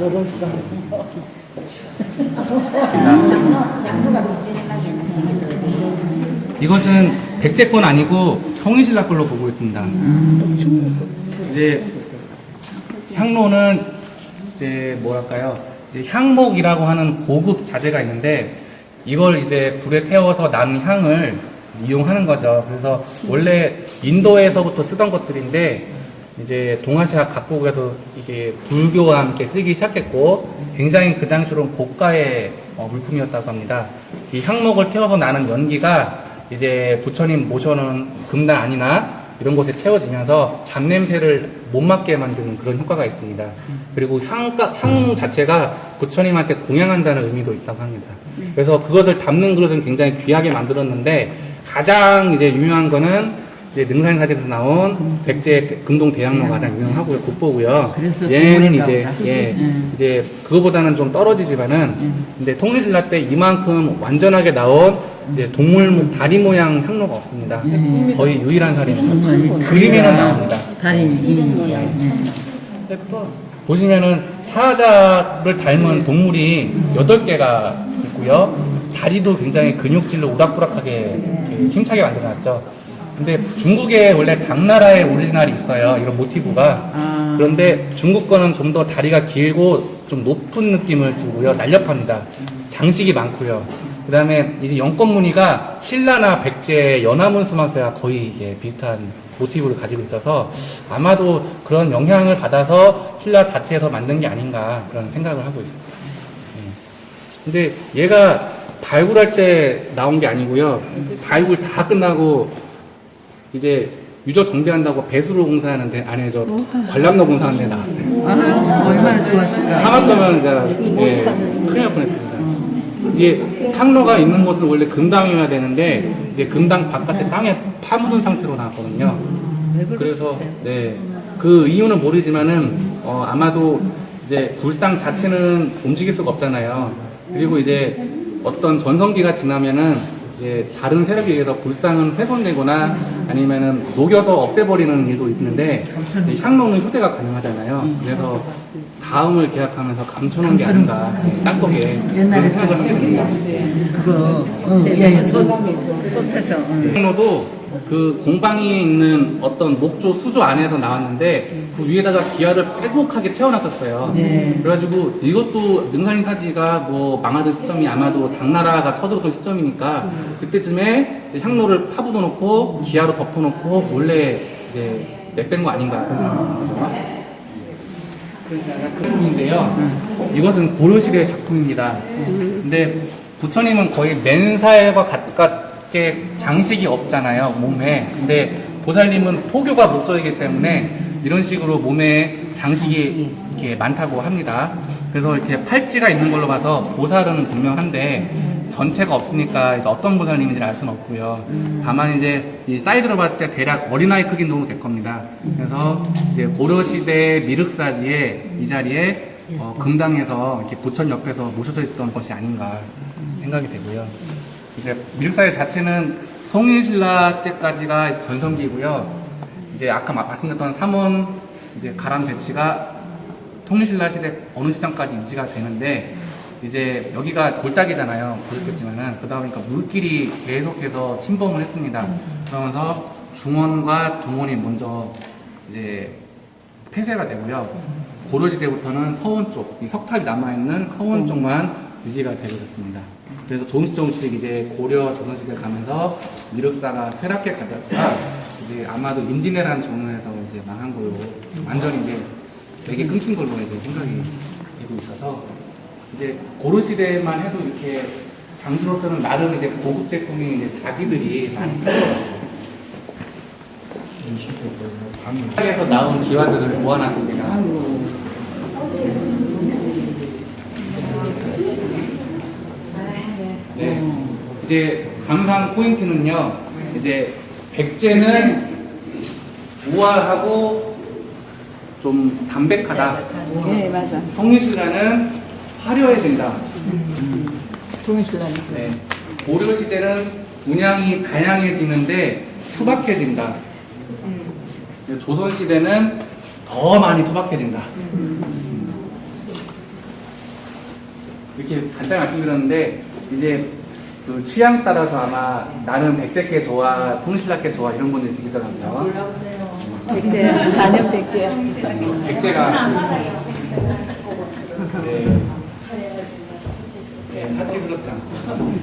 이것은 백제 건 아니고 성인신라 걸로 보고 있습니다. 이제 향로는 이제 뭐랄까요? 이제 향목이라고 하는 고급 자재가 있는데 이걸 이제 불에 태워서 난 향을 이용하는 거죠. 그래서 원래 인도에서부터 쓰던 것들인데 이제 동아시아 각국에도 이게 불교와 함께 쓰기 시작했고 굉장히 그 당시로는 고가의 물품이었다고 합니다. 이 향목을 태워서 나는 연기가 이제 부처님 모셔놓은 금단 안이나 이런 곳에 채워지면서 잡냄새를 못 맡게 만드는 그런 효과가 있습니다. 그리고 향 자체가 부처님한테 공양한다는 의미도 있다고 합니다. 그래서 그것을 담는 그릇은 굉장히 귀하게 만들었는데 가장 이제 유명한 거는 이제 능산사진에서 나온 백제 금동 대향로가 가장 유명하고요, 국보고요. 얘는 이제 그거보다는 좀 떨어지지만은 근데 통일신라 때 이만큼 완전하게 나온 이제 동물 다리 모양 향로가 없습니다. 거의 유일한 사례입니다. 그림에는 나옵니다. 보시면은 사자를 닮은 동물이 8개가 있고요. 다리도 굉장히 근육질로 우락부락하게 힘차게 만들어놨죠. 근데 중국에 원래 당나라의 오리지널이 있어요. 이런 모티브가. 그런데 중국 거는 좀 더 다리가 길고 좀 높은 느낌을 주고요. 날렵합니다. 장식이 많고요. 그 다음에 이제 연꽃 무늬가 신라나 백제, 연화문 수막새가 거의 이게 비슷한 모티브를 가지고 있어서 아마도 그런 영향을 받아서 신라 자체에서 만든 게 아닌가 그런 생각을 하고 있습니다. 근데 얘가 발굴할 때 나온 게 아니고요. 발굴 다 끝나고 이제 유적 정비한다고 배수로 공사하는데 안에 저 관람로 공사하는 데 나왔어요. 아, 얼마나 좋았을까. 하만 거면 이제 큰일 날 뻔했습니다. 이게 항로가 있는 곳은 원래 금당이어야 되는데 이제 금당 바깥에 땅에 파묻은 상태로 나왔거든요. 그래서 네, 그 이유는 모르지만은 아마도 이제 불상 자체는 움직일 수가 없잖아요. 그리고 이제 어떤 전성기가 지나면은 이제 다른 세력에 의해서 불상은 훼손되거나 아니면은 녹여서 없애버리는 일도 있는데 향로는 휴대가 가능하잖아요. 그래서 다음을 계약하면서 감춰놓은 게 아닌가 땅속에 옛날에 그런 생각을 하게 됩니다. 그거, 예, 솥에서. 향로도 그 공방이 있는 어떤 목조 수조 안에서 나왔는데 그 위에다가 기아를 빼곡하게 채워놨었어요. 네. 그래가지고 이것도 능선인 사지가 뭐 망하던 시점이 아마도 당나라가 쳐들어던 시점이니까 그때쯤에 이제 향로를 파묻어 놓고 기아로 덮어놓고 몰래 이제 내뺀 거 아닌가 그런 작품인데요. 이것은 고려시대의 작품입니다. 근데 부처님은 거의 맨살과 가깝게 장식이 없잖아요, 몸에. 근데 보살님은 포교가 목적이기 때문에 이런 식으로 몸에 장식이 이렇게 많다고 합니다. 그래서 이렇게 팔찌가 있는 걸로 봐서 보살은 분명한데 전체가 없으니까 이제 어떤 보살님인지는 알 수는 없고요. 다만 이제 이 사이즈로 봤을 때 대략 어린아이 크기 정도 될 겁니다. 그래서 이제 고려시대 미륵사지에 이 자리에 금당에서 이렇게 부처 옆에서 모셔져 있던 것이 아닌가 생각이 되고요. 이제 미륵사지 자체는 통일신라 때까지가 전성기고요. 이제 아까 말씀드렸던 삼원 이제 가람 배치가 통일신라 시대 어느 시점까지 유지가 되는데 이제 여기가 골짜기잖아요. 보셨겠지만은 그러다 보니까 물길이 계속해서 침범을 했습니다. 그러면서 중원과 동원이 먼저 이제 폐쇄가 되고요. 고려시대부터는 서원 쪽, 이 석탑이 남아있는 서원 쪽만 유지가 되고 있었습니다. 그래서 조금씩 이제 고려 조선시대 가면서 미륵사가 쇠락해 가다가 이제 아마도 임진왜란 전후에서 이제 망한 걸로 완전히 이제 되게 끊긴 걸로 이제 생각이 되고 있어서 이제 고려시대만 해도 이렇게 당시로서는 나름 이제 고급 제품이 이제 자기들이 많이 찾아왔어요. 에서 나온 기와들을 모아놨습니다. 네. 이제 감상 포인트는요, 이제 백제는 우아하고 좀 담백하다. 네, 맞아. 통일신라는 화려해진다. 통일신라는. 네. 고려시대는 문양이 다양해지는데 투박해진다. 조선시대는 더 많이 투박해진다. 이렇게 간단히 말씀드렸는데 이제 그 취향 따라서 아마 나는 백제께 좋아, 통일신라께 좋아 이런 분들이 계시더라고요. 백제, 단연 백제요. 백제가 네, 사치스럽지 않고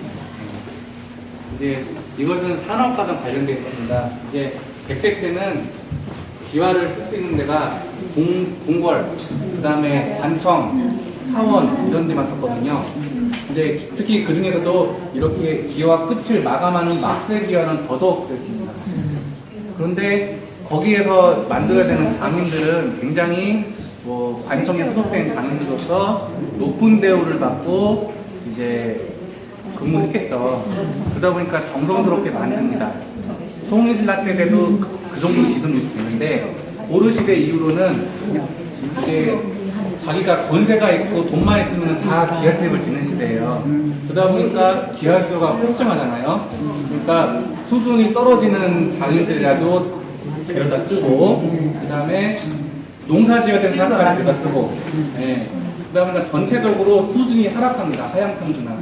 이제 이것은 산업과는 관련되어 있습니다. 이제 백제 때는 기와를 쓸 수 있는 데가 궁궐, 그 다음에 단청, 사원 이런 데만 썼거든요. 근데 특히 그 중에서도 이렇게 기와 끝을 마감하는 막세 기와는 더더욱 그랬습니다. 그런데 거기에서 만들어야 되는 장인들은 굉장히 뭐 관청에 소속된 장인들로서 높은 대우를 받고 이제 근무했겠죠. 그러다 보니까 정성스럽게 만듭니다. 통일신라 때에도 그 정도 기준이 있는데 고려시대 이후로는 이제 자기가 권세가 있고 돈만 있으면 다 기와집을 짓는 시대예요. 그러다 보니까 기와수가 폭증하잖아요. 그러니까 수준이 떨어지는 장인들이라도 데려다 쓰고, 그 다음에 농사 지어야 되는 사람까지 데려다 쓰고, 예. 그러다 보니까 전체적으로 수준이 하락합니다. 하향 평준화.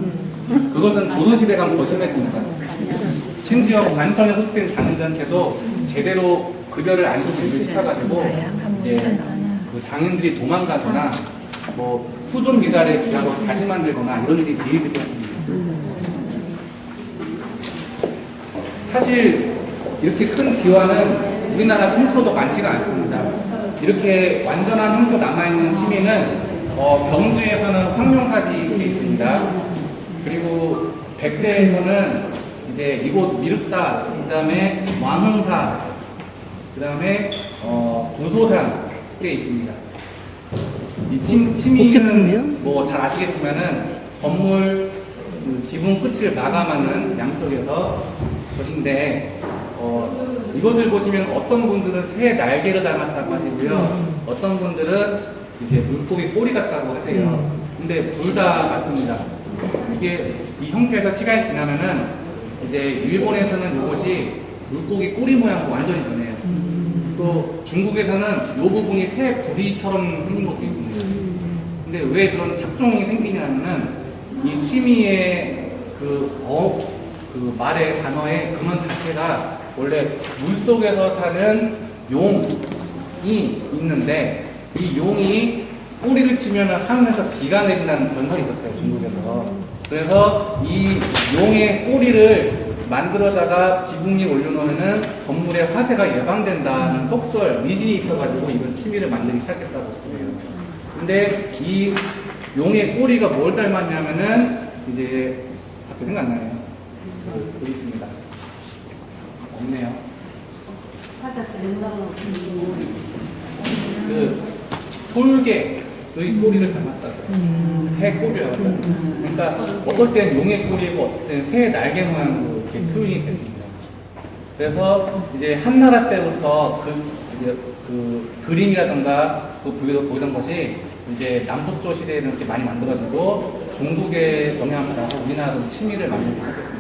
그것은 조선시대가 더 심했습니다. 심지어 관청에 소속된 장인들한테도 제대로 급여를 안 주고 시켜가지고 이제 그 장인들이 도망가거나 뭐 후존 미달의 기하로 다시 만들거나 이런 일이 비일비재했습니다. 사실 이렇게 큰 기와는 우리나라 통틀어도 많지가 않습니다. 이렇게 완전한 형태로 남아있는 침이는 경주에서는 황룡사지 이렇게 있습니다. 그리고 백제에서는 이제 이곳 미륵사, 그 다음에 왕흥사, 그 다음에 구소산 꽤 있습니다. 이 치미는 뭐 잘 아시겠지만은 건물 그 지붕 끝을 마감하는 양쪽에서 것인데 이것을 보시면 어떤 분들은 새 날개를 닮았다고 하시고요. 어떤 분들은 이제 물고기 꼬리 같다고 하세요. 근데 둘 다 맞습니다. 이게 이 형태에서 시간이 지나면은 이제 일본에서는 이것이 물고기 꼬리 모양으로 완전히 변해요. 또 중국에서는 이 부분이 새 부리처럼 생긴 것도 있습니다. 근데 왜 그런 착종이 생기냐면은 이 치미의 그 말의 단어의 근원 자체가 원래 물속에서 사는 용이 있는데 이 용이 꼬리를 치면은 하늘에서 비가 내린다는 전설이 있었어요, 중국에서. 그래서 이 용의 꼬리를 만들어다가 지붕 위에 올려놓으면은 건물의 화재가 예방된다는 속설, 미신이 있어가지고 이런 치미를 만들기 시작했다고 해요. 근데 이 용의 꼬리가 뭘 닮았냐면은 이제 갑자기 생각나네요. 여기 있습니다. 없네요. 그 솔개의 꼬리를 닮았다고요. 새 꼬리를 닮았다고요. 그러니까 어떨 땐 용의 꼬리고 어떨 땐 새 날개 모양으로 이렇게 표현이 됐습니다. 그래서 이제 한나라 때부터 그 그림이라든가 그 부위로 보이던 것이 이제 남북조 시대에는 이렇게 많이 만들어지고 중국의 영향을 받아서 우리나라도 치미를 만들기 시작했습니다.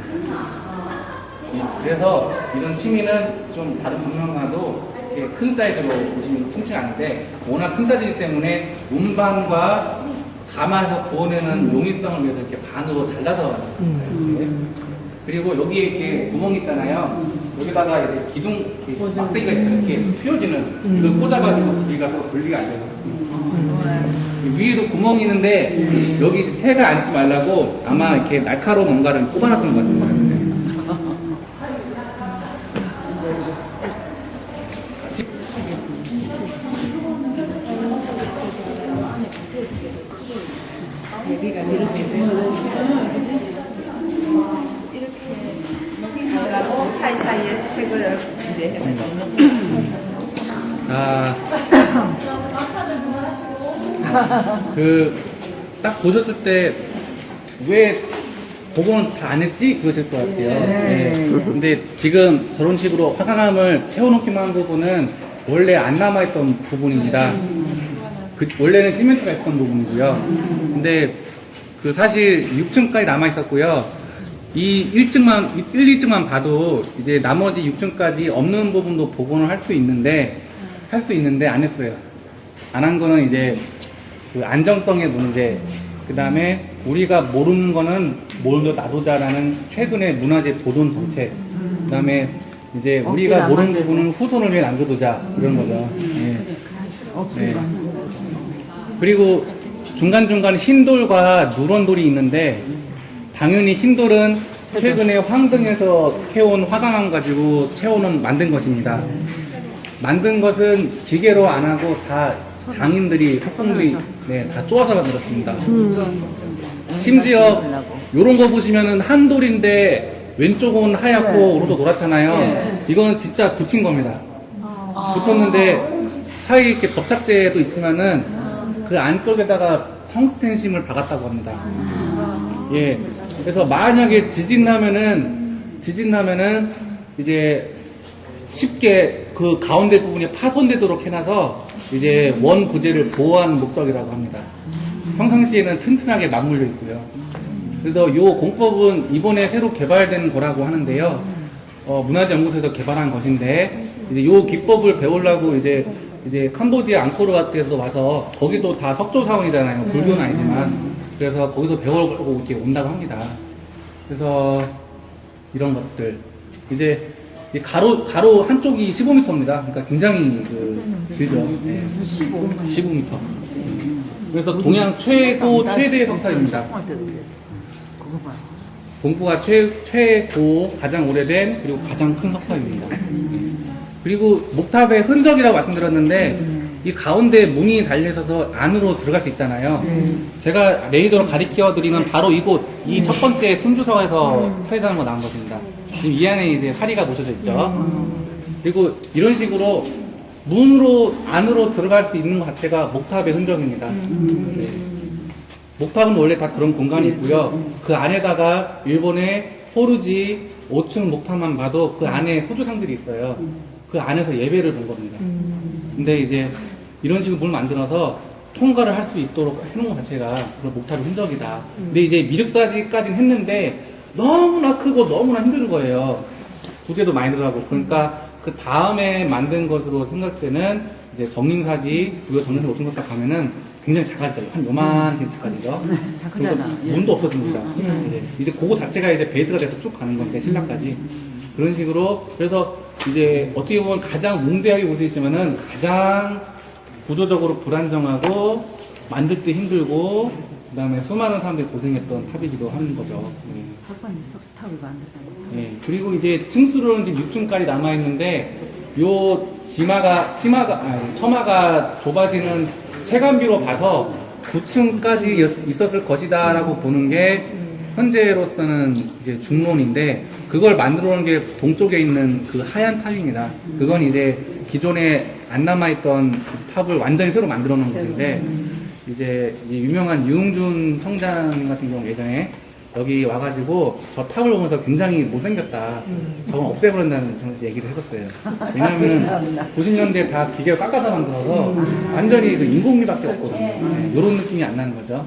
그래서 이런 치미는 좀 다른 방면과도 이렇게 큰 사이즈로 보시면 흔치 않은데 워낙 큰 사이즈이기 때문에 운반과 감아서 구워내는 용이성을 위해서 이렇게 반으로 잘라서 만듭니다. 그리고 여기에 이렇게 구멍 있잖아요. 여기다가 이제 기둥 막대기가 이렇게 휘어지는 이걸 꽂아가지고 부리가 서로 분리가 안 돼요. 위에도 구멍이 있는데 여기 새가 앉지 말라고 아마 이렇게 날카로운 뭔가를 꼽아놨던 것 같습니다. 여기가 하고 사이사이에 색을 이제 해가지고 딱 보셨을 때 왜 복원을 다 안 했지? 그러실 것 같아요. 네. 근데 지금 저런 식으로 화강암을 채워놓기만 한 부분은 원래 안 남아있던 부분입니다. 원래는 시멘트가 있었던 부분이고요. 근데 사실 6층까지 남아있었고요. 이 1, 2층만 봐도 이제 나머지 6층까지 없는 부분도 복원을 할 수 있는데 안 했어요. 안 한 거는 이제 그 안정성의 문제, 그 다음에 우리가 모르는 거는 몰도 놔두자라는 최근의 문화재 보존 정책, 그 다음에 이제 우리가 모르는 부분은 후손을 위해 남겨두자, 이런 거죠. 네. 네. 그리고 중간중간 흰돌과 누런돌이 있는데 당연히 흰돌은 최근에 황등에서 캐온 화강암 가지고 만든 것입니다. 만든 것은 기계로 안 하고 다 장인들이, 석공들이 다 쪼아서 만들었습니다. 심지어 요런 거 보시면은 한돌인데 왼쪽은 하얗고 오른쪽 노랗잖아요. 이거는 진짜 붙인 겁니다. 붙였는데 사이에 이렇게 접착제도 있지만은 그 안쪽에다가 텅스텐심을 박았다고 합니다. 예. 그래서 만약에 지진 나면은 이제 쉽게 그 가운데 부분이 파손되도록 해놔서 이제 원 부재를 보호하는 목적이라고 합니다. 평상시에는 튼튼하게 맞물려 있고요. 그래서 이 공법은 이번에 새로 개발된 거라고 하는데요. 문화재연구소에서 개발한 것인데 이제 이 기법을 배우려고 이제 캄보디아 앙코르와트에서 와서 거기도 다 석조 사원이잖아요. 불교는 아니지만. 그래서 거기서 배우려고 이렇게 온다고 합니다. 그래서 이런 것들. 이제 가로 한쪽이 15m입니다. 그러니까 굉장히 길죠. 네. 15m. 그래서 동양 최대의 석탑입니다. 동부가 최고 가장 오래된 그리고 가장 큰 석탑입니다. 그리고 목탑의 흔적이라고 말씀드렸는데 이 가운데 문이 달려 있어서 안으로 들어갈 수 있잖아요. 제가 레이더로 가리켜 드리면 바로 이곳 이 첫 번째 순주성에서 사례자는 거 나온 것입니다. 지금 이 안에 이제 사리가 모셔져 있죠. 그리고 이런 식으로 문으로 안으로 들어갈 수 있는 것 자체가 목탑의 흔적입니다. 네. 목탑은 원래 다 그런 공간이 있고요. 그 안에다가 일본의 호르지 5층 목탑만 봐도 그 안에 소주상들이 있어요. 그 안에서 예배를 본 겁니다. 근데 이제 이런 식으로 문을 만들어서 통과를 할 수 있도록 해놓은 것 자체가 그런 목탑의 흔적이다. 근데 이제 미륵사지까지는 했는데 너무나 크고 너무나 힘든 거예요. 부재도 많이 들어가고. 그러니까 그 다음에 만든 것으로 생각되는 이제 정림사지, 부여 정림사지 5층 석탑 가면은 굉장히 작아지죠. 한 요만하게 작아지죠. 그래서 문도 없어집니다. 이제 그거 자체가 이제 베이스가 돼서 쭉 가는 건데, 신라까지. 그런 식으로, 그래서 이제 어떻게 보면 가장 웅대하게 볼 수 있지만은 가장 구조적으로 불안정하고 만들 때 힘들고 그 다음에 수많은 사람들이 고생했던 탑이기도 하는 거죠. 석관이 석탑을 만들었다. 그리고 이제 층수로는 지금 6층까지 남아있는데 요 처마가 좁아지는 체감비로 봐서 9층까지 있었을 것이다 라고 보는 게 현재로서는 이제 중론인데 그걸 만들어 놓은 게 동쪽에 있는 그 하얀 탑입니다. 그건 이제 기존에 안 남아있던 탑을 완전히 새로 만들어 놓은 것인데 이제 이 유명한 유흥준 청장 같은 경우 예전에 여기 와가지고 저 탑을 보면서 굉장히 못생겼다. 저건 없애버린다는 얘기를 했었어요. 왜냐하면 90년대 다 기계로 깎아서 만들어서 완전히 그 인공미밖에 없거든요. 네, 이런 느낌이 안 나는 거죠.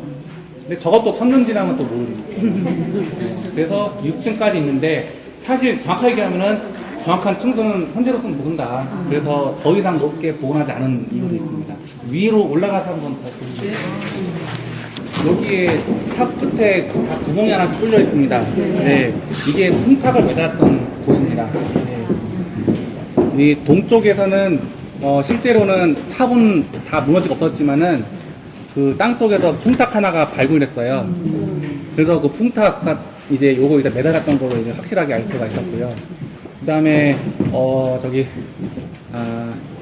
근데 저것도 천년 지나면 또 모르는 거죠. 그래서 6층까지 있는데 사실 정확하게 얘기하면은 정확한 층수는 현재로서는 모른다. 그래서 더 이상 높게 복원하지 않은 이유도 있습니다. 위로 올라가서 한번 더 보시죠. 여기에 탑 끝에 다 구멍이 하나씩 뚫려 있습니다. 네, 이게 풍탁을 매달았던 곳입니다. 네. 이 동쪽에서는 실제로는 탑은 다 무너지고 없었지만은 그 땅속에서 풍탁 하나가 발굴됐어요. 그래서 그 풍탁 이제 요거 이제 매달았던 걸로 이제 확실하게 알 수가 있었고요. 그 다음에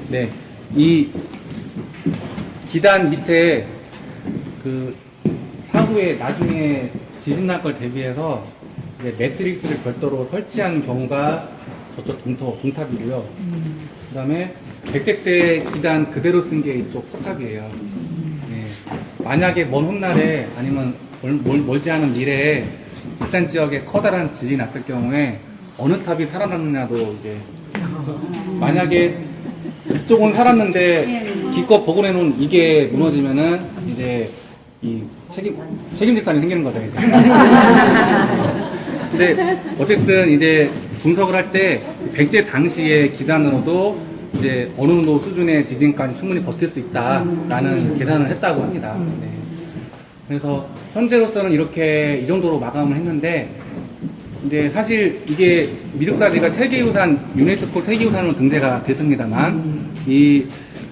네, 이 기단 밑에 그 사후에 나중에 지진 날 걸 대비해서 이제 매트릭스를 별도로 설치한 경우가 저쪽 동탑이고요. 그 다음에 백제대 기단 그대로 쓴 게 이쪽 석탑이에요. 네. 만약에 먼 훗날에 아니면 멀지 않은 미래에 일산 지역에 커다란 지진이 났을 경우에 어느 탑이 살아남느냐도 이제 만약에 이쪽은 살았는데 기껏 복원해 놓은 이게 무너지면은 이제 이 책임질산이 생기는 거죠, 이제. 근데 어쨌든 이제 분석을 할 때 백제 당시의 기단으로도 이제 어느 정도 수준의 지진까지 충분히 버틸 수 있다라는 계산을 했다고 합니다. 네. 그래서 현재로서는 이렇게 이 정도로 마감을 했는데 근데 사실 이게 미륵사지가 세계유산 유네스코 세계유산으로 등재가 됐습니다만 이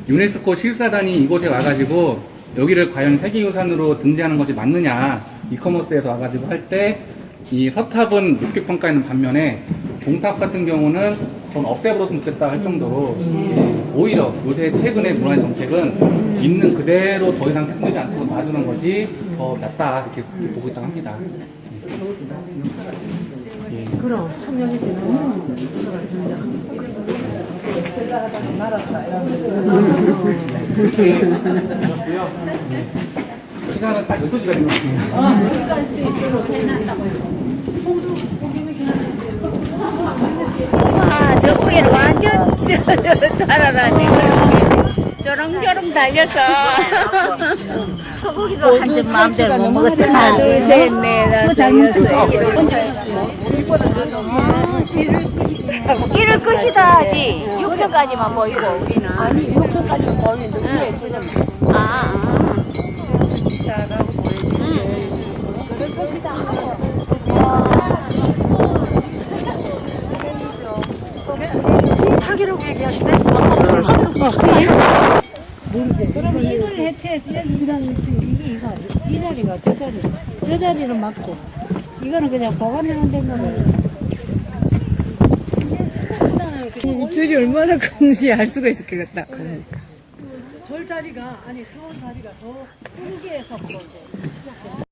유네스코 실사단이 이곳에 와가지고 여기를 과연 세계유산으로 등재하는 것이 맞느냐 이커머스에서 와가지고 할 때 이 서탑은 높게 평가하는 반면에 동탑 같은 경우는 전 없애버렸으면 좋겠다 할 정도로 오히려 요새 최근의 문화의 정책은 있는 그대로 더 이상 흔들지 않도록 놔두는 것이 더 낫다 이렇게 보고 있다고 합니다. 그럼 천명이지는 그렇게 하셨고요. 시간은 딱 12시가 된 것 같습니다. 아, 저 위에는 완전 달아나네. 저렁저렁 달려서. 소고기도 한 점 마음대로 못 먹었어. 하나, 둘, 셋, 넷, 다섯, 여섯. 이럴 것이다 하지. 6천까지만 보이고 우리는. 아니 6천까지만 보이는데 왜 저는 라고 보여주는데 그럴 것이다 하고 타기라고 얘기하시네? 그럼 이걸 해체해서 그냥 이 자리가 저 자리를 맞고 이거는 그냥 보관해 놓은 거를. 이 줄이 얼마나 큰지 알 수가 있을 것 같다. 절 자리가 아니 세월 자리가 저 후기에서 보고